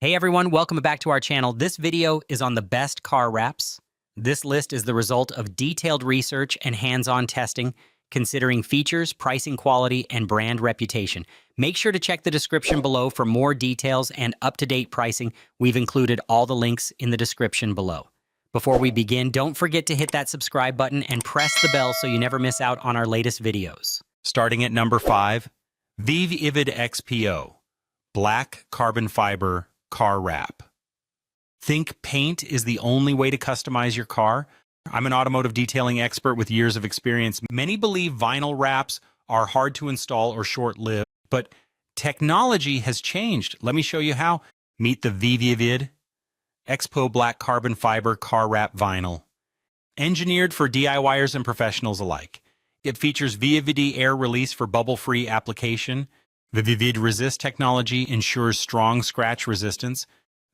Hey everyone, welcome back to our channel. This video is on the best car wraps. This list is the result of detailed research and hands-on testing, considering features, pricing quality, and brand reputation. Make sure to check the description below for more details and up-to-date pricing. We've included all the links in the description below. Before we begin, don't forget to hit that subscribe button and press the bell so you never miss out on our latest videos. Starting at number 5, VViViD XPO, Black Carbon Fiber Car Wrap. Think paint is the only way to customize your car? I'm an automotive detailing expert with years of experience. Many believe vinyl wraps are hard to install or short-lived, but technology has changed. Let me show you how. Meet the VViViD XPO Black Carbon Fiber Car Wrap Vinyl. Engineered for DIYers and professionals alike. It features VViViD air release for bubble-free application. VViViD resist technology ensures strong scratch resistance.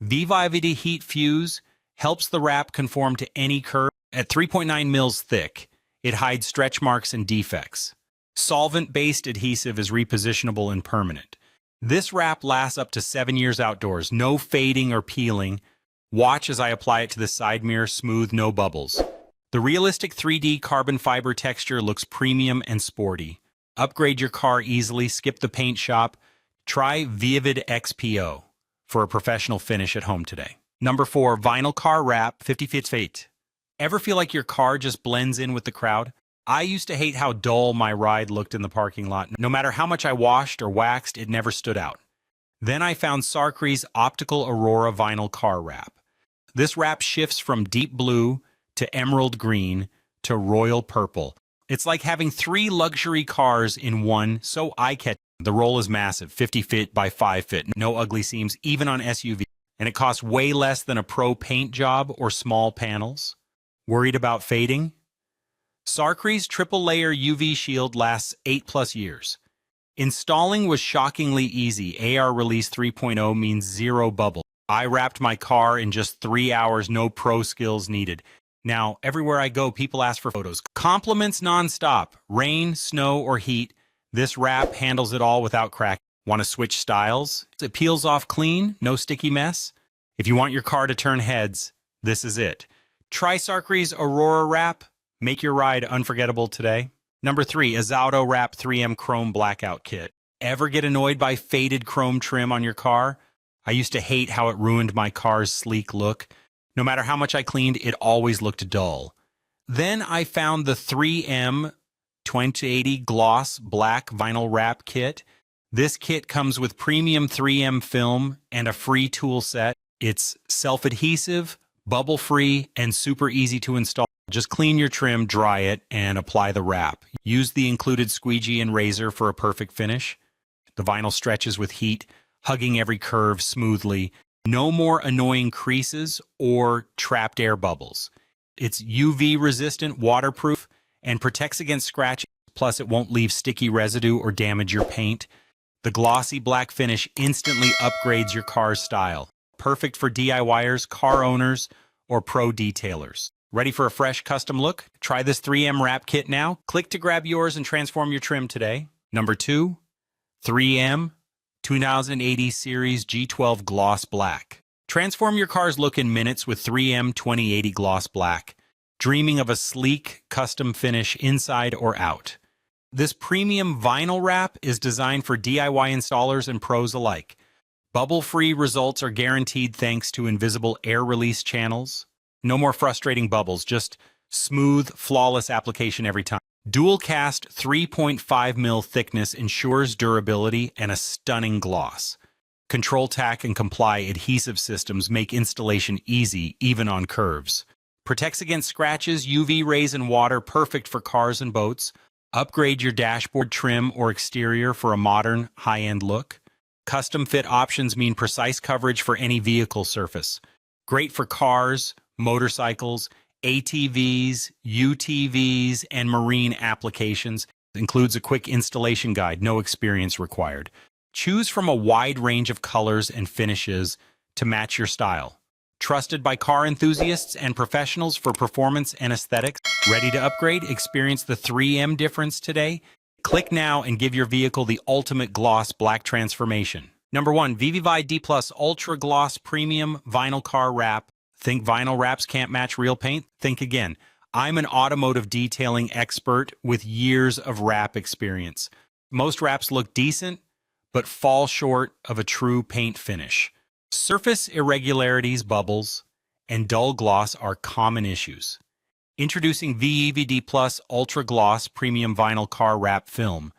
VViViD heat fuse helps the wrap conform to any curve. At 3.9 mils thick, it hides stretch marks and defects. Solvent-based adhesive is repositionable and permanent. This wrap lasts up to 7 years outdoors, no fading or peeling. Watch as I apply it to the side mirror, smooth, no bubbles. The realistic 3D carbon fiber texture looks premium and sporty. Upgrade your car easily, skip the paint shop. Try VViViD XPO for a professional finish at home today. Number 4, Vinyl Car Wrap 50 feet. Ever feel like your car just blends in with the crowd? I used to hate how dull my ride looked in the parking lot. No matter how much I washed or waxed, it never stood out. Then I found Sarkry's Optical Aurora Vinyl Car Wrap. This wrap shifts from deep blue to emerald green to royal purple. It's like having 3 luxury cars in one, so eye-catching. The roll is massive, 50 feet by 5 feet, no ugly seams, even on SUV. And it costs way less than a pro paint job or small panels. Worried about fading? Sarkry's triple-layer UV shield lasts 8+ years. Installing was shockingly easy. AR Release 3.0 means 0 bubble. I wrapped my car in just 3 hours, no pro skills needed. Now, everywhere I go, people ask for photos. Compliments nonstop. Rain, snow, or heat, this wrap handles it all without cracking. Want to switch styles? It peels off clean, no sticky mess. If you want your car to turn heads, this is it. Try Sarkry's Aurora Wrap. Make your ride unforgettable today. Number 3, EZAUTO Wrap 3M Chrome Blackout Kit. Ever get annoyed by faded chrome trim on your car? I used to hate how it ruined my car's sleek look. No matter how much I cleaned, it always looked dull. Then I found the 3M 2080 Gloss Black Vinyl Wrap Kit. This kit comes with premium 3M film and a free tool set. It's self-adhesive, bubble-free, and super easy to install. Just clean your trim, dry it, and apply the wrap. Use the included squeegee and razor for a perfect finish. The vinyl stretches with heat, hugging every curve smoothly. No more annoying creases or trapped air bubbles. It's UV resistant, waterproof, and protects against scratches. Plus, it won't leave sticky residue or damage your paint. The glossy black finish instantly upgrades your car's style. Perfect for DIYers, car owners, or pro detailers. Ready for a fresh custom look? Try this 3M wrap kit now. Click to grab yours and transform your trim today. Number 2, 3M 2080 Series G12 Gloss Black. Transform your car's look in minutes with 3M 2080 Gloss Black. Dreaming of a sleek, custom finish inside or out? This premium vinyl wrap is designed for DIY installers and pros alike. Bubble-free results are guaranteed thanks to invisible air release channels. No more frustrating bubbles, just smooth, flawless application every time. Dual cast 3.5 mil thickness ensures durability and a stunning gloss. Control Tack and Comply adhesive systems make installation easy, even on curves. Protects against scratches, UV rays, and water, perfect for cars and boats. Upgrade your dashboard trim or exterior for a modern, high-end look. Custom fit options mean precise coverage for any vehicle surface. Great for cars, motorcycles, ATVs, UTVs, and marine applications. Includes a quick installation guide, no experience required. Choose from a wide range of colors and finishes to match your style. Trusted by car enthusiasts and professionals for performance and aesthetics. Ready to upgrade? Experience the 3M difference today. Click now and give your vehicle the ultimate gloss black transformation. Number 1, VViViD D Plus Ultra Gloss Premium Vinyl Car Wrap. Think vinyl wraps can't match real paint? Think again. I'm an automotive detailing expert with years of wrap experience. Most wraps look decent, but fall short of a true paint finish. Surface irregularities, bubbles, and dull gloss are common issues. Introducing VViViD Plus Ultra Gloss Premium Vinyl Car Wrap Film.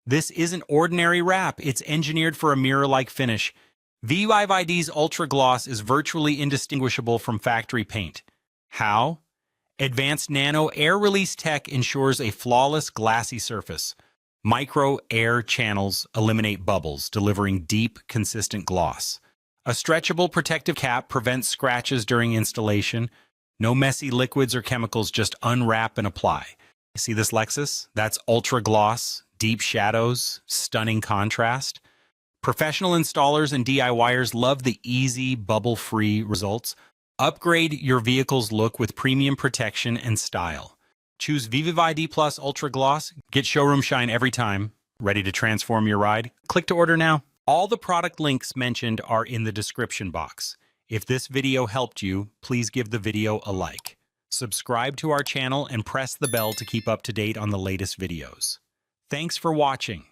This isn't ordinary wrap, it's engineered for a mirror-like finish. VViViD's Ultra Gloss is virtually indistinguishable from factory paint. How? Advanced nano air release tech ensures a flawless glassy surface. Micro air channels eliminate bubbles, delivering deep, consistent gloss. A stretchable protective cap prevents scratches during installation. No messy liquids or chemicals, just unwrap and apply. See this Lexus? That's ultra gloss, deep shadows, stunning contrast. Professional installers and DIYers love the easy, bubble-free results. Upgrade your vehicle's look with premium protection and style. Choose VViViD Plus Ultra Gloss. Get showroom shine every time. Ready to transform your ride? Click to order now. All the product links mentioned are in the description box. If this video helped you, please give the video a like. Subscribe to our channel and press the bell to keep up to date on the latest videos. Thanks for watching.